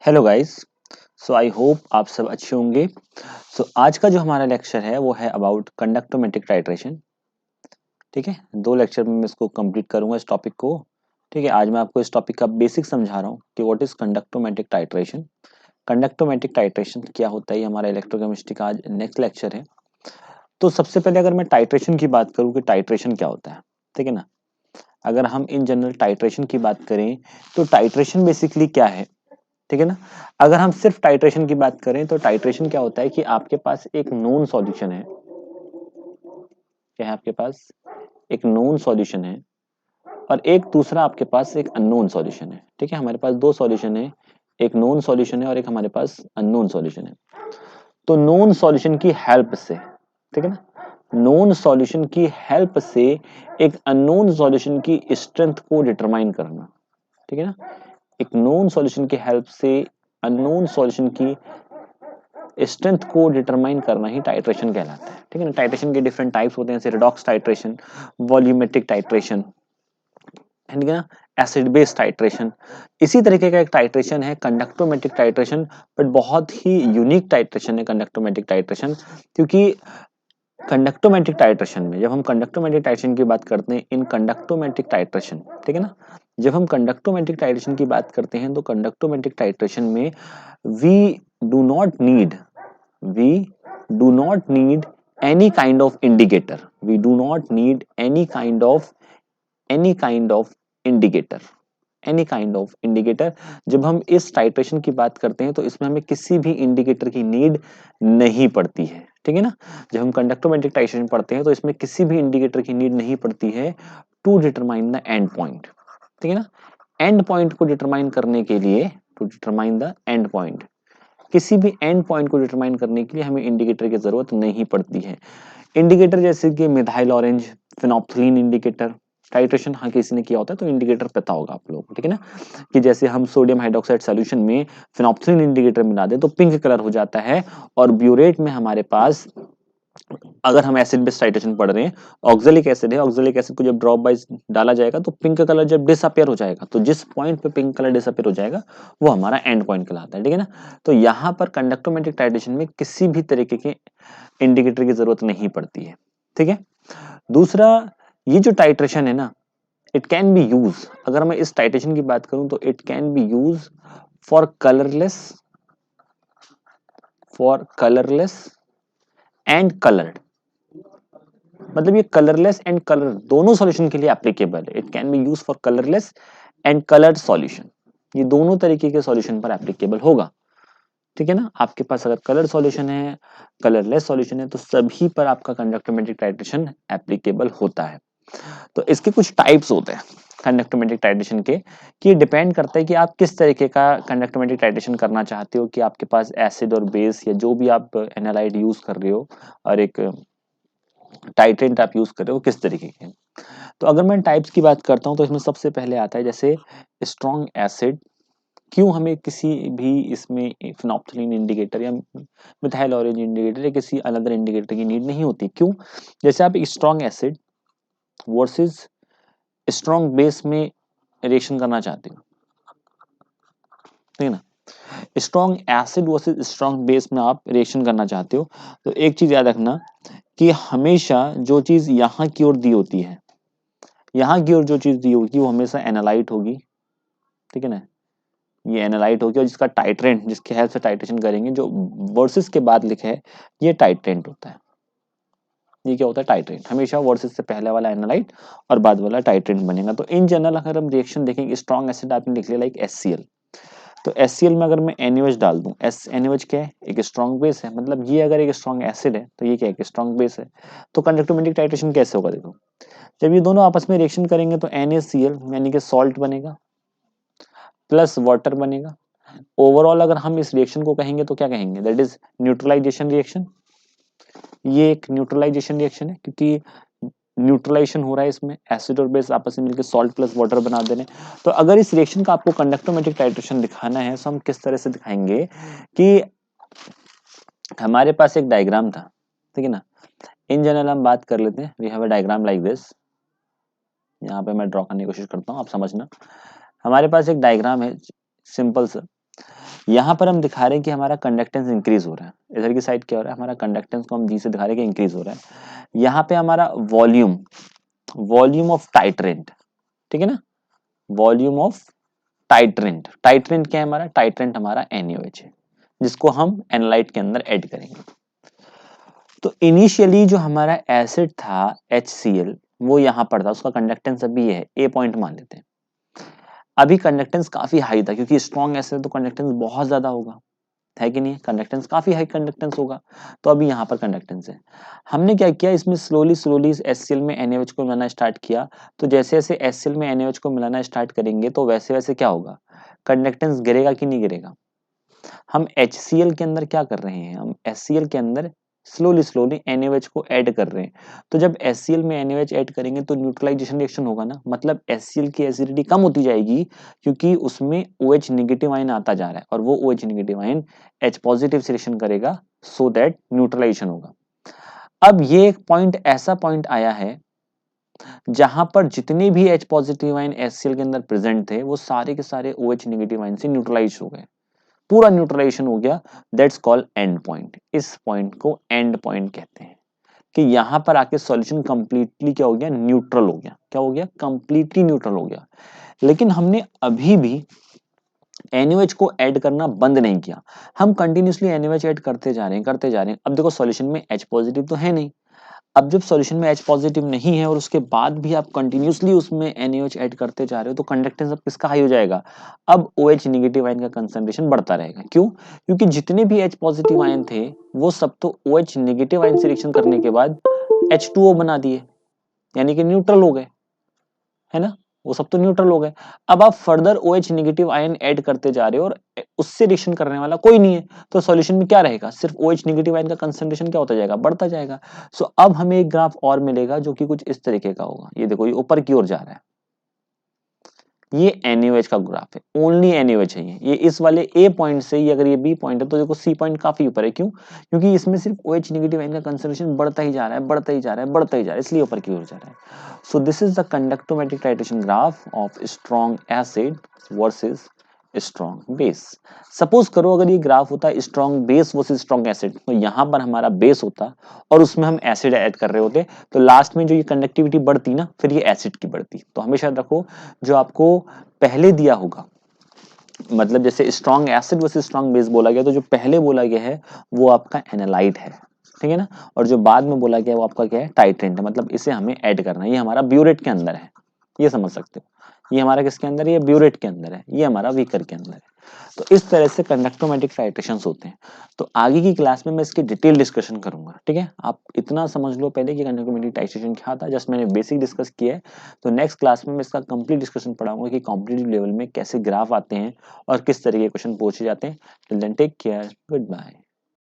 Hello guys. I hope आप सब अच्छे होंगे। आज का जो हमारा लेक्चर है वो है अबाउट कंडक्टोमेट्रिक टाइट्रेशन। ठीक है, 2 लेक्चर में मैं इसको कंप्लीट करूंगा इस टॉपिक को। ठीक है, आज मैं आपको इस टॉपिक का बेसिक समझा रहा हूँ कि what is conductometric titration. Conductometric titration क्या होता है, ये हमारा इलेक्ट्रोकेमिस्ट्री का आज नेक्स्ट लेक्चर है। तो सबसे पहले अगर मैं टाइट्रेशन की बात करूँ कि टाइट्रेशन क्या होता है, ठीक है ना। अगर हम इन जनरल टाइट्रेशन की बात करें तो टाइट्रेशन बेसिकली क्या है, ठीक है ना। अगर हम सिर्फ टाइट्रेशन की बात करें तो टाइट्रेशन क्या होता है कि आपके पास एक नोन सॉल्यूशन है। क्या है आपके पास? एक नोन सॉल्यूशन है और एक दूसरा आपके पास एक अननोन सॉल्यूशन है। ठीक है, हमारे पास 2 सॉल्यूशन है, एक नोन सॉल्यूशन है और एक हमारे पास अननोन सॉल्यूशन है। तो नोन सॉल्यूशन की हेल्प से, ठीक है ना, नोन सॉल्यूशन की हेल्प से एक अननोन सॉल्यूशन की स्ट्रेंथ को डिटरमाइन करना। ठीक है ना, एक नोन सॉल्यूशन की हेल्प से अननोन सॉल्यूशन की स्ट्रेंथ को डिटरमाइन करना ही टाइट्रेशन कहलाता है। ठीक है ना, टाइट्रेशन के डिफरेंट टाइप्स होते हैं, जैसे रिडॉक्स टाइट्रेशन, वॉल्यूमेट्रिक टाइट्रेशन, ठीक है ना, एसिड बेस टाइट्रेशन। इसी तरीके का एक टाइट्रेशन है कंडक्टोमेट्रिक टाइट्रेशन, बट बहुत ही यूनिक टाइट्रेशन है कंडक्टोमेट्रिक टाइट्रेशन। क्योंकि कंडक्टोमेट्रिक टाइट्रेशन में, जब हम कंडक्टोमेट्रिक टाइट्रेशन की बात करते हैं इन कंडक्टोमेट्रिक टाइट्रेशन, ठीक है ना, जब हम कंडक्टोमेट्रिक टाइट्रेशन की बात करते हैं तो कंडक्टोमेट्रिक टाइट्रेशन में we do not need we do not need any kind of indicator, we do not need any kind of indicator, any kind of indicator। जब हम इस टाइट्रेशन की बात करते हैं तो इसमें हमें किसी भी इंडिकेटर की नीड नहीं पड़ती है। ठीक है ना, जब हम कंडक्टोमेट्रिक टाइट्रेशन पढ़ते हैं तो इसमें किसी भी इंडिकेटर की नीड नहीं पड़ती है to determine the end point. ठीक है ना, एंड पॉइंट को डिटरमाइन करने के लिए, to determine the end point, किसी भी एंड पॉइंट को डिटरमाइन करने के लिए हमें इंडिकेटर की जरूरत नहीं पड़ती है। इंडिकेटर जैसे कि methyl orange, phenolphthalein indicator. Titration हाँ किसी ने किया होता है तो इंडिकेटर पता होगा आप लोगों को, ठीक है ना, कि जैसे हम सोडियम हाइड्रोक्साइड सॉल्यूशन में फिनोप्थलीन इंडिकेटर मिला दे तो पिंक कलर हो जाता है, और ब्यूरेट में हमारे पास, अगर हम एसिड बेस टाइट्रेशन पढ़ रहे हैं, ऑक्जेलिक एसिड है, ऑक्जेलिक एसिड को जब ड्रॉप वाइज डाला जाएगा तो पिंक कलर जब डिसअपियर हो जाएगा, तो जिस पॉइंट पे पिंक कलर डिसअपियर हो जाएगा वो हमारा एंड पॉइंट कहलाता है। ठीक है ना, तो यहाँ पर कंडक्टोमेट्रिक टाइट्रेशन में किसी भी तरीके के इंडिकेटर की जरूरत नहीं पड़ती है। ठीक है, दूसरा, ये जो टाइट्रेशन है ना, इट कैन बी यूज, अगर मैं इस टाइट्रेशन की बात करूं तो it can be use for colourless, and coloured. मतलब ये कलरलेस एंड कलर दोनों सॉल्यूशन के लिए एप्लीकेबल है। It can be use for colourless and coloured solution, ये दोनों तरीके के सॉल्यूशन पर एप्लीकेबल होगा। ठीक है ना, आपके पास अगर कलर सॉल्यूशन है, कलरलेस सॉल्यूशन है, तो सभी पर आपका कंडक्टोमेट्रिक टाइट्रेशन एप्लीकेबल होता है। तो इसके कुछ टाइप्स होते हैं कंडक्टोमेट्रिक टाइट्रेशन के, कि डिपेंड करता है कि आप किस तरीके का कंडक्टोमेट्रिक टाइट्रेशन करना चाहते हो, कि आपके पास एसिड और बेस या जो भी आप एनालाइड यूज कर रहे हो और एक टाइट्रेंट आप यूज कर रहे हो किस तरीके के। तो अगर मैं टाइप्स की बात करता हूँ तो इसमें सबसे पहले आता है जैसे स्ट्रॉन्ग एसिड। क्यों हमें किसी भी इसमें फिनोप्थलीन इंडिकेटर या मिथाइल ऑरेंज इंडिकेटर या किसी अनदर इंडिकेटर की नीड नहीं होती? क्यों? जैसे आप strong acid versus strong base में रिएक्शन करना चाहते हो, ठीक है ना, strong acid versus strong base में आप रिएक्शन करना चाहते हो, तो एक चीज याद रखना कि हमेशा जो चीज यहाँ की ओर दी होती है, यहाँ की ओर जो चीज दी होगी वो हमेशा एनालाइट होगी। ठीक है ना, ये एनालाइट होगी, और जिसका टाइट्रेंट, जिसके हेल्प से टाइट्रेशन करेंगे, जो वर्सेस के बाद लिखा है ये टाइट्रेंट होता है। ये क्या होता है? टाइट्रेंट। हमेशा वर्सेस से पहले वाला एनालाइट और बाद वाला टाइट्रेंट बनेगा। तो इन जनरल अगर हम रिएक्शन देखेंगे, स्ट्रॉन्ग एसिड आपने लिख लिया लाइक HCl, तो HCl में अगर मैं NaOH डाल दूं, NaOH क्या है? एक स्ट्रॉन्ग बेस है, मतलब ये अगर एक स्ट्रॉन्ग एसिड है तो ये क्या है? एक स्ट्रॉन्ग बेस है। तो कंडक्टोमेट्रिक टाइट्रेशन कैसे होगा? देखो, जब ये दोनों आपस में रिएक्शन करेंगे तो NaCl यानी कि सॉल्ट बनेगा प्लस वाटर बनेगा। ओवरऑल अगर हम इस रिएक्शन को कहेंगे तो क्या कहेंगे? That is neutralization reaction. ये एक न्यूट्रलाइजेशन रिएक्शन है, क्योंकि न्यूट्रलाइजेशन हो रहा है, इसमें एसिड और बेस आपस में मिलकर सॉल्ट प्लस वाटर बना दे रहे हैं। तो अगर इस रिएक्शन का आपको कंडक्टोमेट्रिक टाइट्रेशन दिखाना है तो हम किस तरह से दिखाएंगे कि हमारे पास एक डायग्राम था, ठीक है ना। इन जनरल हम बात कर लेते हैं, we have a diagram like this. यहाँ पे मैं ड्रॉ करने की कोशिश करता हूँ, आप समझना। हमारे पास एक डायग्राम है सिंपल सा, यहाँ पर हम दिखा रहे हैं कि हमारा कंडक्टेंस इंक्रीज हो रहा है, इधर की साइड क्या हो रहा है, हमारा कंडक्टेंस को हम जी से दिखा रहे हैं कि इंक्रीज हो रहा है। यहाँ पे हमारा वॉल्यूम ऑफ टाइट्रेंट, ठीक है ना, वॉल्यूम ऑफ टाइट्रेंट, टाइट्रेंट क्या है हमारा, टाइट्रेंट हमारा NaOH है, जिसको हम एनालाइट के अंदर ऐड करेंगे। तो इनिशियली जो हमारा एसिड था HCl वो यहाँ पर था, उसका कंडक्टेंस अभी है A पॉइंट मान लेते हैं। अभी कंडक्टेंस काफी हाई था, क्योंकि स्ट्रॉन्ग एसिड तो कंडक्टेंस बहुत ज्यादा होगा, है कि नहीं, कंडक्टेंस काफी हाई कंडक्टेंस होगा। तो अभी यहाँ पर कंडक्टेंस है, हमने क्या किया, इसमें स्लोली स्लोली इस HCl में NaOH को मिलाना स्टार्ट किया। तो जैसे जैसे HCl में NaOH को मिलाना स्टार्ट करेंगे तो वैसे वैसे क्या होगा, कंडक्टेंस गिरेगा कि नहीं गिरेगा। हम HCl के अंदर क्या कर रहे हैं, हम HCl के अंदर स्लोली स्लोली NaOH को ऐड कर रहे हैं। तो जब HCl में NaOH ऐड करेंगे तो न्यूट्रलाइजेशन रिएक्शन होगा ना, मतलब HCl की एसिडिटी कम होती जाएगी, क्योंकि उसमें OH नेगेटिव आयन आता जा रहा है, और वो OH negative ion H positive से रिएक्शन करेगा, सो दैट न्यूट्रलाइजेशन होगा। अब ये एक पॉइंट, ऐसा पॉइंट आया है जहां पर जितने भी H पॉजिटिव आयन HCl के अंदर प्रेजेंट थे वो सारे के सारे OH नेगेटिव आयन से न्यूट्रलाइज हो गए, पूरा न्यूट्रलाइजेशन हो गया। That's called and point. इस पॉइंट को एंड पॉइंट कहते हैं, कि यहां पर आके सॉल्यूशन कंप्लीटली क्या हो गया, न्यूट्रल हो गया। क्या हो गया, कंप्लीटली न्यूट्रल हो गया। लेकिन हमने अभी भी NaOH को ऐड करना बंद नहीं किया, हम कंटिन्यूसली NaOH ऐड करते जा रहे हैं, करते जा रहे हैं। अब देखो सॉल्यूशन में H पॉजिटिव तो है नहीं, अब जब सॉल्यूशन में H पॉजिटिव नहीं है और उसके बाद भी आप कंटिन्यूसली उसमें NaOH ऐड करते जा रहे हो, तो कंडक्टेंस अब किसका हाई हो जाएगा, अब OH नेगेटिव आयन का कंसंट्रेशन बढ़ता रहेगा। क्यों, क्योंकि जितने भी H पॉजिटिव आयन थे वो सब तो OH नेगेटिव आयन से रिएक्शन करने के बाद H2O बना दिए, यानी कि न्यूट्रल हो गए, है ना, वो सब तो न्यूट्रल हो गए। अब आप further OH negative ion add करते जा रहे हो और उससे रिएक्शन करने वाला कोई नहीं है, तो सॉल्यूशन में क्या रहेगा, सिर्फ OH नेगेटिव आयन का कंसंट्रेशन क्या होता जाएगा, बढ़ता जाएगा। सो अब हमें एक ग्राफ और मिलेगा जो कि कुछ इस तरीके का होगा, ये देखो ये ऊपर की ओर जा रहा है, ये NaOH का ग्राफ है, ओनली NaOH है ये इस वाले A पॉइंट से, ये अगर ये B पॉइंट है तो देखो C पॉइंट काफी ऊपर है। क्यों, क्योंकि इसमें सिर्फ OH नेगेटिव आयन का कंसंट्रेशन बढ़ता ही जा रहा है, बढ़ता ही जा रहा है, बढ़ता ही जा रहा है, इसलिए ऊपर की ओर जा रहा है। So this is the conductometric titration graph of strong acid versus strong base. Suppose करो अगर ये ग्राफ होता है strong base versus strong acid, तो यहाँ पर हमारा बेस होता और उसमें हम एसिड ऐड कर रहे होते, तो लास्ट में जो ये कंडक्टिविटी बढ़ती ना, फिर ये एसिड की बढ़ती। तो हमेशा रखो जो आपको पहले दिया होगा, मतलब जैसे strong acid versus strong base बोला गया, तो जो पहले बोला गया है वो आपका एनालाइट है, ठीक है ना, और जो बाद में बोला गया वो आपका क्या है, टाइट्रेंट है, मतलब इसे हमें ऐड करना है, ये हमारा ब्यूरेट के अंदर है, ये समझ सकते हो, ये हमारा किसके अंदर है, ये ब्यूरेट के अंदर है, ये हमारा वीकर के अंदर है। तो इस तरह से कंडक्टोमेट्रिक टाइट्रेशंस होते हैं। तो आगे की क्लास में मैं इसकी डिटेल डिस्कशन करूंगा, ठीक है, आप इतना समझ लो पहले कि कंडक्टोमेट्रिक टाइट्रेशन क्या था, जस्ट मैंने बेसिक डिस्कस किया है। तो नेक्स्ट क्लास में मैं इसका कंप्लीट डिस्कशन पढ़ाऊंगा कि कॉम्पिटिटिव लेवल में कैसे ग्राफ आते हैं और किस तरह के क्वेश्चन पूछे जाते हैं। Till then take care, good bye.